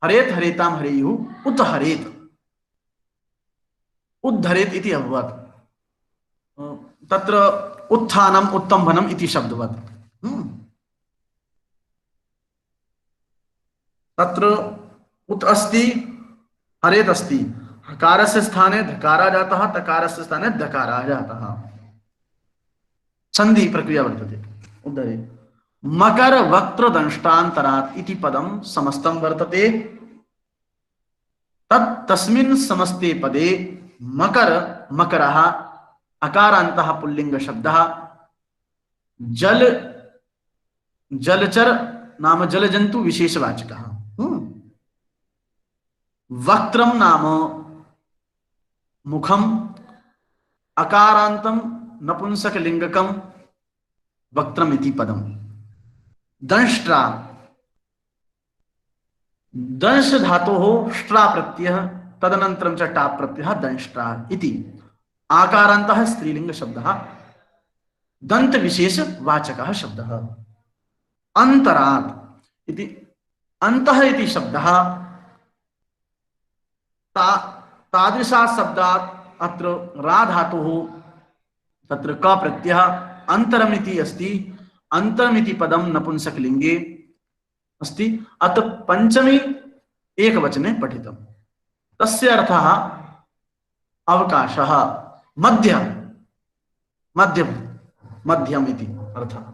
Speaker 1: हरेत हरेताम हरेयुः उत हरेत उद्धरेत इति अभवत्। तत्र उत्थानम उत्तम्भनम इति शब्दवत्। तत्र उत अस्ति हरेत अस्ति, हकारस्य स्थाने धकारः जातः, तकारस्य स्थाने दकारः जातः, संधि प्रक्रिया वर्तते। उद्धरेत। मकर वक्त्र दंष्टान्तरात् इति पदं समस्तं वर्तते। तस्मिन् समस्ते पदे मकर मकरः अकारान्तः पुल्लिंग शब्दः, जल जलचर नाम जलजंतु विशेषवाचकः, वक्त्रम नाम मुखम, अकारांतम नपुंसक लिंगकम वक्त्रम इति पदम। दंष्ट्रा दंश धातोः श्ट्रा प्रत्ययः तदनन्तरं च टा प्रत्ययः दंष्ट्रा इति आकारान्तः स्त्रीलिंग शब्दः, दंत विशेष वाचकः शब्दः। अंतरात् इति अंतः इति शब्दः तादृशात् शब्दात् अत्र रा धातुः तत्र क प्रत्ययः अंतरमिति अस्ति। अंतरमिति पदं नपुंसकलिंगे अस्ति, अतः पंचमी एकवचने पठितम्। तस्य अर्थः अवकाशः, मध्यम मध्यम मध्यम इति अर्थः।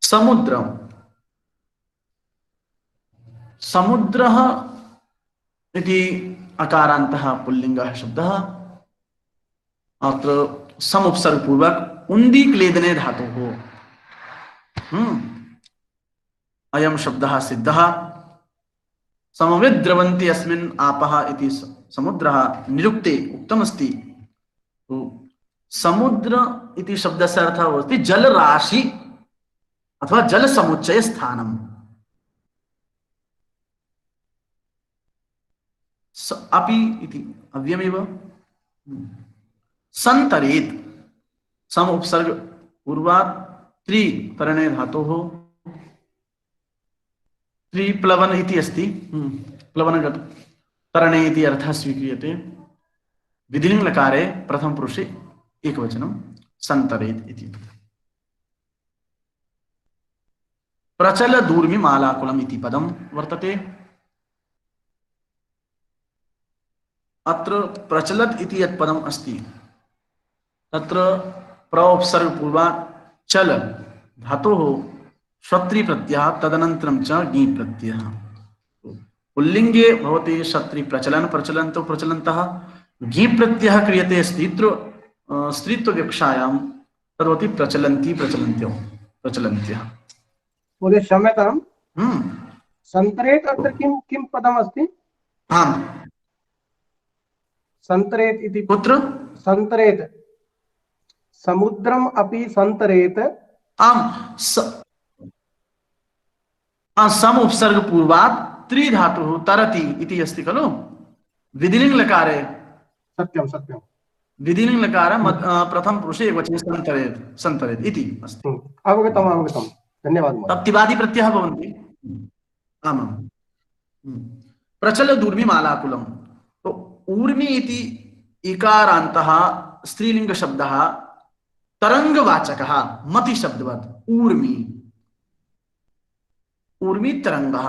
Speaker 1: समुद्रम समुद्रः इति अकारान्तः पुल्लिंगः शब्दः। अत्र समुपसर्गपूर्वक उन्दी क्लेदने धातुः अयं शब्दः सिद्धः। समविद्रवन्ति अस्मिन् आपः इति समुद्रः निरुक्ते उक्तमस्ति। तो समुद्र इति शब्दस्य अर्थः भवति जलराशि अथवा जल समुच्चय स्थानम्। अपि इति अव्यमेव। संतरेत सम उपसर्ग पूर्वात् त्रि तरणे धातोः त्रिप्लवन इति अस्ति, प्लवनगत तरणे इति अर्थः स्वीक्रियते। विधिलिंग लकारे प्रथम पुरुषे एकवचनं संतरेत इति। प्रचल दूर्मि मालाकुलम इति पदं वर्तते। अत्र प्रचलत इति यत् पदम् अस्ति तत्र प्र उपसर्ग पूर्वात् चल धातोः शत्री प्रत्ययः तदनन्तरं च ङी प्रत्ययः। पुल्लिंगे भवति शत्री प्रचलन प्रचलन्तो प्रचलन्तः, ङी प्रत्ययः क्रियते स्त्रीत्व विवक्षायां तद्भवति प्रचलन्ति प्रचलन्त्यो प्रचलन्त्यः।
Speaker 4: महोदय क्षम्यताम्, संतरेत अत्र किं किं पदम् अस्ति?
Speaker 1: आम्,
Speaker 4: संतरेत इति
Speaker 1: कुत्र?
Speaker 4: संतरेत समुद्रम अपि संतरेत।
Speaker 1: आम्, सम उपसर्ग पूर्वात् त्रि धातुः तरति इति अस्ति खलु विधिलिंग लकारे।
Speaker 4: सत्यं सत्यं।
Speaker 1: विधिलिंग लकार प्रथम पुरुषे एकवचने संतरेत संतरेत इति अस्ति।
Speaker 4: अवगतम् अवगतम्, धन्यवादः महोदय।
Speaker 1: तप्तिवादी प्रत्ययः भवन्ति। आमां। प्रचल दूर्मि मालाकुलम। तो ऊर्मि इति इकारान्तः स्त्रीलिंग शब्दः तरंगवाचकः मति शब्दवत् ऊर्मि। ऊर्मि तरंगः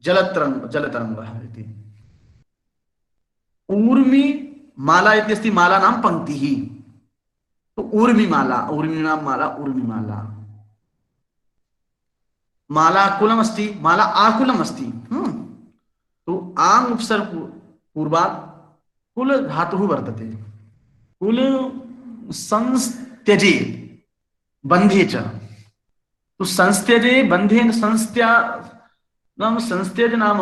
Speaker 1: जलतरंगः इति। ऊर्मि माला इति अस्ति, माला नाम पंक्तिः। तो ऊर्मि माला, ऊर्मि नाम माला, ऊर्मि माला। माला कुलम अस्ति, माला आकुलम अस्ति। तो आंग उपसर्ग पूर्वात् कुल धातुः वर्तते। कुल संस्त्यजे बंधे च। तो संस्त्यजे बंधे संस्त्या नाम संस्त्यज नाम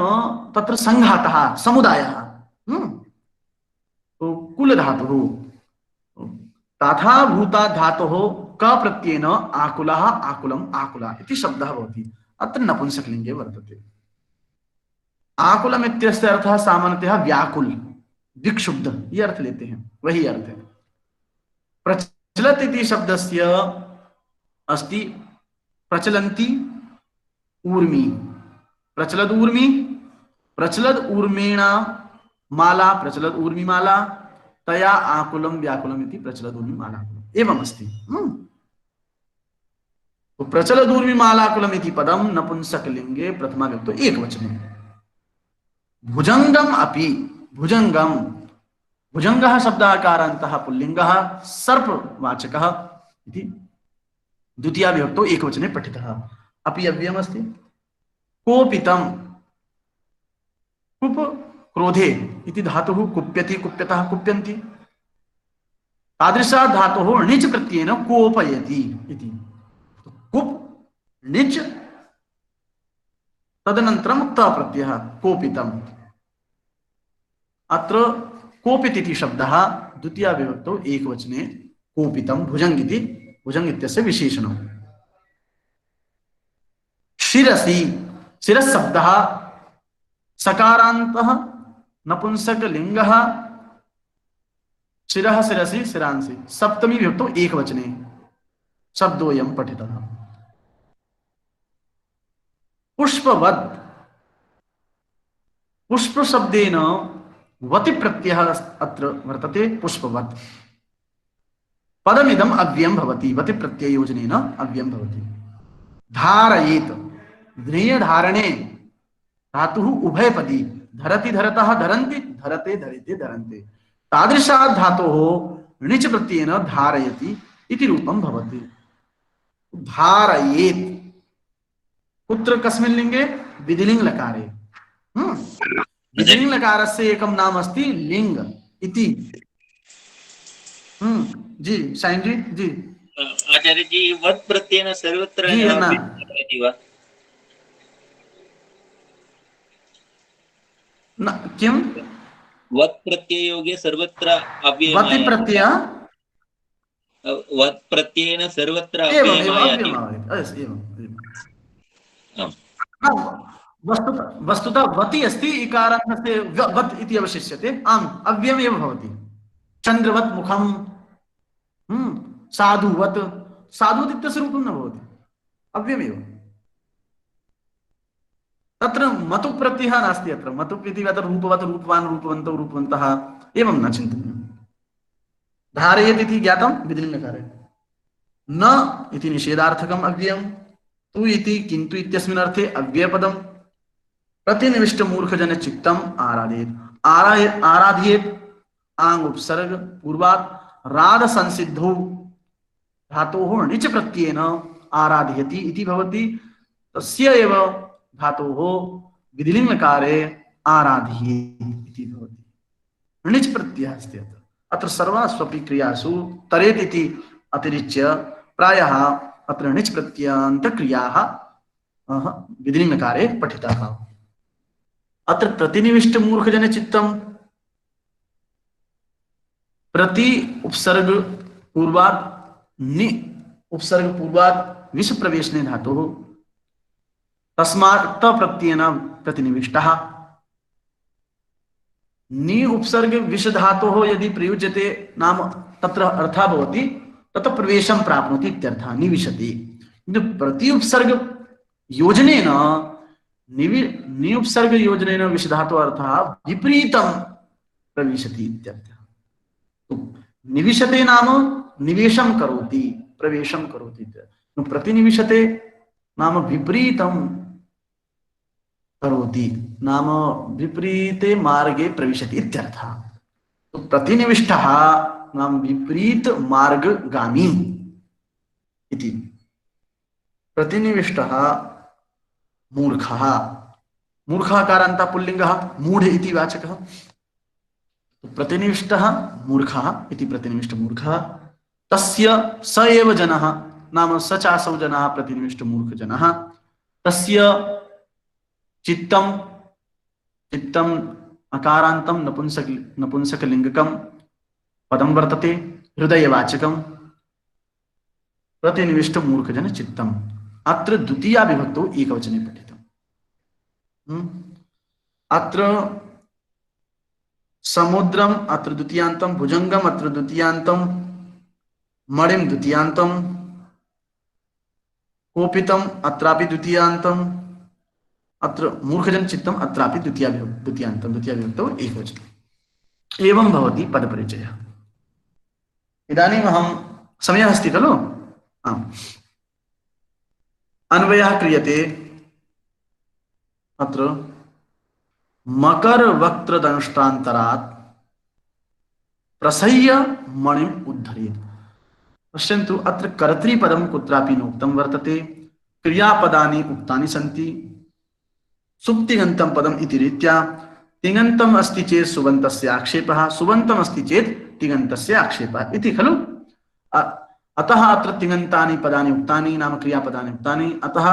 Speaker 1: तत्र संघातः समुदायः। तो कुल धातुः तथा भूता धातुः क प्रत्ययेन आकुलः आकुलम आकुला इति शब्दः भवति। अत्र नपुंसकलिंगे वर्तते। आकुलम इत्यस्य अर्थः सामान्यतः व्याकुल विक्षुब्ध ये अर्थ लेते हैं, वही अर्थ है। प्रचलत इति शब्दस्य अस्ति प्रचलन्ति ऊर्मि। प्रचलद ऊर्मी, प्रचलद ऊर्मेणा माला, प्रचलद ऊर्मी माला, तया आकुलम व्याकुलम इति प्रचलद ऊर्मी माला एवं अस्ति। तो प्रचलद ऊर्मी मालाकुलम इति पदम नपुंसकलिंगे प्रथमा विभक्तो एकवचने। भुजंगम अपि, भुजंगम, भुजंगः शब्दाकारान्तः पुल्लिंगः सर्पवाचकः इति द्वितीया विभक्तो एकवचने पठितः। अपि अव्ययम् अस्ति। कोपितम, कुप क्रोधे इति धातुः कुप्यति, कुप्यतः, कुप्यन्ति, तादृशा धातुः णिच् प्रत्ययेन कोपयति इति। कुप णिच् तदनन्तरं त प्रत्ययः कोपितम्। अत्र कोपित इति शब्दः द्वितीया विभक्तौ एकवचने कोपितं भुजंग इति, भुजंग इत्यस्य विशेषणम्। शिरसि, शिरस् शब्दः सकारान्तः नपुंसकलिंगः, शिरः शिरसि शिरांसि, सप्तमी विभक्तौ एकवचने शब्दोऽयं पठितः। पुष्पवत्, पुष्प शब्देन वति प्रत्ययः अत्र वर्तते। पुष्पवत् पदमिदम् अव्ययं भवति, वति प्रत्यययोजनेन अव्ययं भवति। धारयेत्, ध्रेय धारणे धातुः उभयपदी, धरति धरतः धरन्ति, धरते धरिते धरन्ते, तादृशात् धातोः णिच् प्रत्ययेन धारयति इति रूपं भवति। धारयेत् कुत्र कस्मिन् लिंगे? विधिलिंग लकारे। विधिलिंग लकारस्य एकं नाम अस्ति लिंग इति। जी साईं जी, जी
Speaker 5: आचार्य जी, वत् प्रत्ययेन सर्वत्र
Speaker 1: जी है ना?
Speaker 5: भवति वा?
Speaker 1: न किं?
Speaker 5: वत् प्रत्यययोगे सर्वत्र
Speaker 1: वति
Speaker 5: अव्ययम्,
Speaker 1: प्रत्यय
Speaker 5: वत् प्रत्ययेन सर्वत्र
Speaker 1: एवं एवं
Speaker 5: अव्ययम्
Speaker 1: अव्ययम् आयाति। एवं
Speaker 5: आम्।
Speaker 1: वस्तुतः वस्तुतः वति अस्ति, इकारान्तस्य वत् इति अवशिष्यते। आम्, अव्ययम् एव भवति। चन्द्रवत् मुखं, साधुवत्, साधुवत् इत्यस्य रूपं न भवति, अव्ययमेव। तत्र मतु प्रत्ययः नास्ति। अत्र मतु इति अत्र रूपवत्, रूपवान्, रूपवन्तौ, रूपवन्तः एवं न चिन्तनीयम्। धारयेत् इति ज्ञातं विधिलिङ्गकारे। न इति निषेधार्थकम् अव्ययम्। तु इति किन्तु इत्यस्मिन् अर्थे अव्ययपदम्। प्रतिनिविष्ट मूर्खजन चित्तम् आराधयेत्, आराधयेत् आङ् उपसर्ग पूर्वात् राध संसिद्धौ धातोः णिच् प्रत्ययेन आराधयति इति भवति। तस्य एव धातोः विधिलिङ्गकारे आराधयेत् इति भवति। णिच् प्रत्ययः अस्ति अत्र। अत्र सर्वास्वपि क्रियासु तरेत् इति अतिरिच्य प्रायः अत्र णिच् प्रत्ययान्तक्रियाः विधिलिङ्गकारे पठिताः। अत्र प्रतिनिविष्ट मूर्खजन चित्तम्, प्रति उपसर्ग पूर्वात् नि उपसर्ग पूर्वात् विष प्रवेशने धातुः, तस्मात् त प्रत्ययेन प्रतिनिविष्टः। नि उपसर्ग विष धातोः यदि प्रयुज्यते नाम तत्र अर्थः भवति तत्र प्रवेशं प्राप्नोति इत्यर्थः, निविशति। किन्तु प्रति उपसर्ग योजनेन नि उपसर्ग योजनेन विष धातोः अर्थः विपरीतं प्रविशति इत्यर्थः। तो निविशते नाम निवेशं करोति, प्रवेशं करोति। प्रतिनिविशते नाम विपरीतं करोति, नाम विपरीते मार्गे प्रविशति इत्यर्थः। तो प्रतिनिविष्टः नाम विपरीत मार्गगामी इति। प्रतिनिविष्टः मूर्खः, मूर्खः कारान्तः पुल्लिङ्गः, मूढ इति वाचकः। तो प्रतिनिविष्टः मूर्खः इति प्रतिनिविष्ट मूर्खः। तस्य स एव जनः नाम स चासौ जनः प्रतिनिविष्ट मूर्ख जनः। तस्य चित्तं, चित्तं अकारान्तं नपुंसकलिङ्गकं पदं वर्तते, हृदयवाचकं। प्रतिनिविष्ट मूर्खजन चित्तम्। अत्र द्वितीया विभक्तौ एकवचने पठितम्। अत्र समुद्रम अत्र द्वितीयान्तं, भुजंगम अत्र द्वितीयान्तं, मणिं द्वितीयान्तं, कोपितम अत्रापि द्वितीयान्तं, अत्र मूर्खजन चित्तम अत्रापि द्वितीयान्तं द्वितीयाविभक्तौ एकवचनम् एवं भवति पदपरिचयः। इदानीम् अहं समयः अस्ति खलु आम् अन्वयः क्रियते अत्र मकर वक्त्र दंष्टान्तरात् प्रसह्य मणिम् उद्धरेत्। पश्यन्तु अत्र कर्तृपदं कुत्रापि नोक्तं वर्तते, क्रियापदानि उक्तानि सन्ति, सुप्तिगन्तं पदम् इति रीत्या तिङन्तम् अस्ति चेत् सुबन्तस्य आक्षेपः, सुबन्तम् अस्ति चेत् तिङन्तस्य आक्षेपः इति खलु। अतः अत्र तिङन्तानि पदानि उक्तानि नाम क्रियापदानि उक्तानि, अतः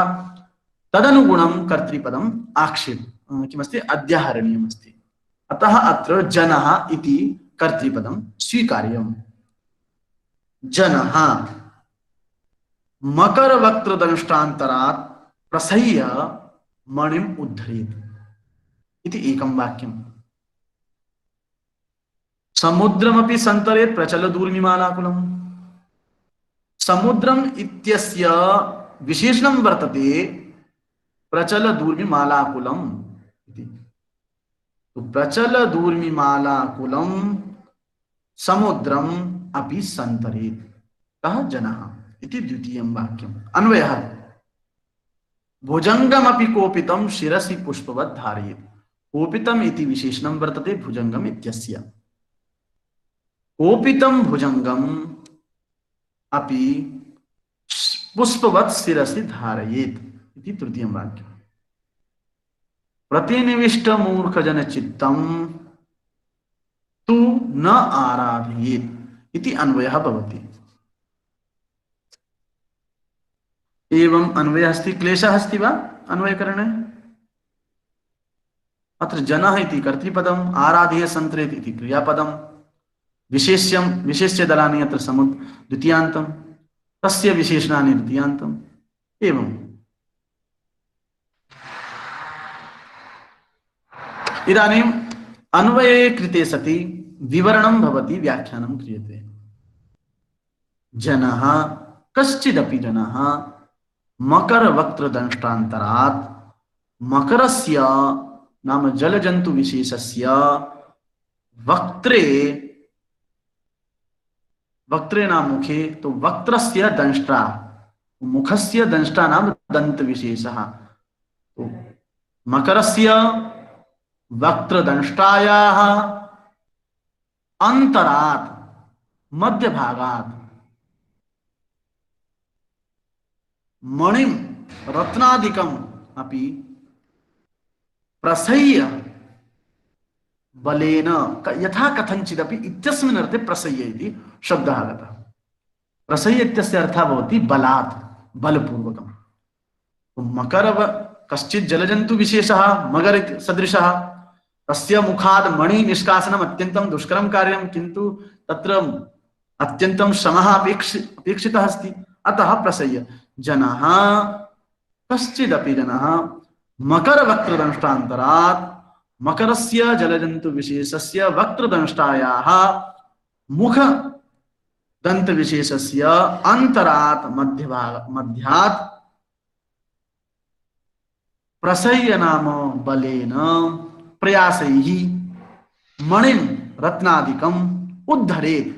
Speaker 1: तदनुगुणं कर्तृपदम् आक्षेप किमस्ति अध्याहरणीयमस्ति। अतः अत्र जनः इति कर्तृपदं स्वीकार्यम्। जनः मकरवक्त्रदंष्टान्तरात् प्रसह्य मणिम् उद्धरेत् इति एकं वाक्यम्। समुद्रमपि सन्तरेत् प्रचलदूर्मिमालाकुलम्। समुद्रम इत्यस्य विशेषणं वर्तते प्रचलदूर्मिमालाकुलम् इति। तो प्रचलदूर्मिमालाकुलं समुद्रम अपि सन्तरेत् कः जनः इति द्वितीयं वाक्यम्। अन्वयः भुजङ्गमपि कोपितं शिरसि पुष्पवत् धारयेत्। कोपितम् इति विशेषणं वर्तते भुजङ्गम् इत्यस्य। कोपितं भुजङ्गम् अपि पुष्पवत् शिरसि धारयेत् इति तृतीयं वाक्यम्। प्रतिनिविष्ट मूर्खजन चित्तं तु न आराधयेत् इति अन्वयः भवति। एवं अन्वयः अस्ति। क्लेशः अस्ति वा अन्वयकरणे? अत्र जनः इति कर्तृपदम्, आराधयेत् सन्तरेत् इति क्रियापदम्, विशेष्य दलानि अत्र द्वितीयान्तं, तस्य विशेषणानि द्वितीयान्तम्। एवम् इदानीम् अन्वये कृते सति विवरणं भवति, व्याख्यानं क्रियते। जनः कश्चिदपि जनः मकरवक्त्रदंष्टान्तरात् मकरस्य नाम जलजन्तु विशेषस्य वक्त्रे, वक्त्रे नाम मुखे, तो वक्त्रस्य दंष्ट्रा, मुखस्य दंष्ट्रा नाम दंत विशेषः। तो मकरस्य वक्त्रदंष्ट्रायाः अंतरात् मध्यभागात् मणिं रत्नादिकम् अपि प्रसह्य बलेन यथा कथंचिदपि इत्यस्मिन् अर्थे प्रसह्य इति शब्दः आगतः। प्रसह्य इत्यस्य अर्थः भवति बलात्, बलपूर्वकम्। मकर कश्चित् जलजन्तु विशेषः मगर सदृशः, तस्य मुखात् मणि निष्कासनम् अत्यन्तं दुष्करं कार्यं, किन्तु तत्र अत्यन्तं श्रमः अपेक्षितः अस्ति। अतः प्रसह्य जनः कश्चिदपि जनः मकरवक्त्रदंष्टान्तरात् मकरस्य जलजन्तु विशेषस्य वक्त्रदंष्टायाः मुख दंत विशेषस्य अंतरात् मध्यात् प्रसह्य नाम बलेन प्रयासैः मणिं रत्नादिकम् उद्धरेत्।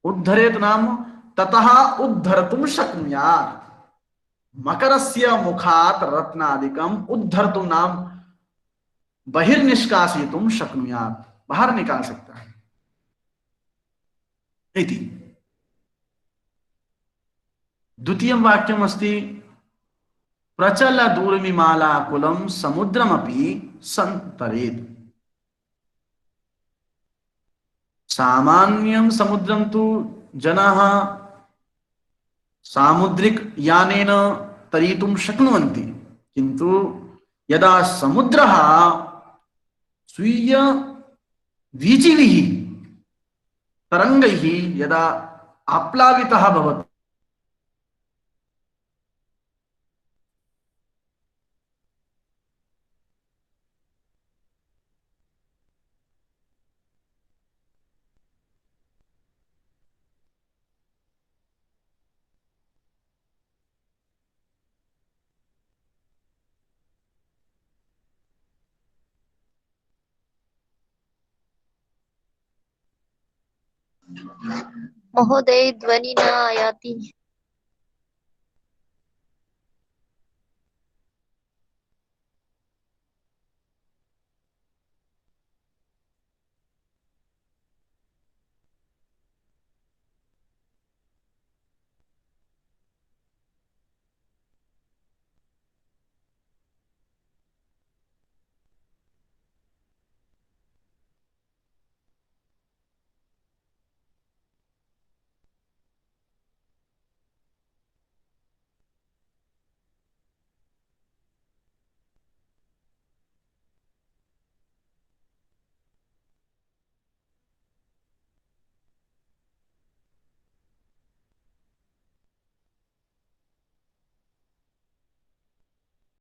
Speaker 1: उद्धरेत् नाम ततः उद्धर्तुं शक्नुयात्। मकरस्य मुखात् रत्नादिकम् उद्धर्तुं नाम बहिर्निष्कासयितुं शक्नुयात्, बाहर निकाल सकता है इति। द्वितीयं वाक्यम् अस्ति प्रचलदूर्मिमालाकुलं समुद्रमपि सन्तरेत्। सामान्यं समुद्रं तु जनाः सामुद्रिक यानेन तरितुं शक्नुवन्ति, किन्तु यदा समुद्रः स्वीय वीचिभिः तरंगैः यदा आप्लावितः भवति
Speaker 3: महोदय ध्वनि न आयाति।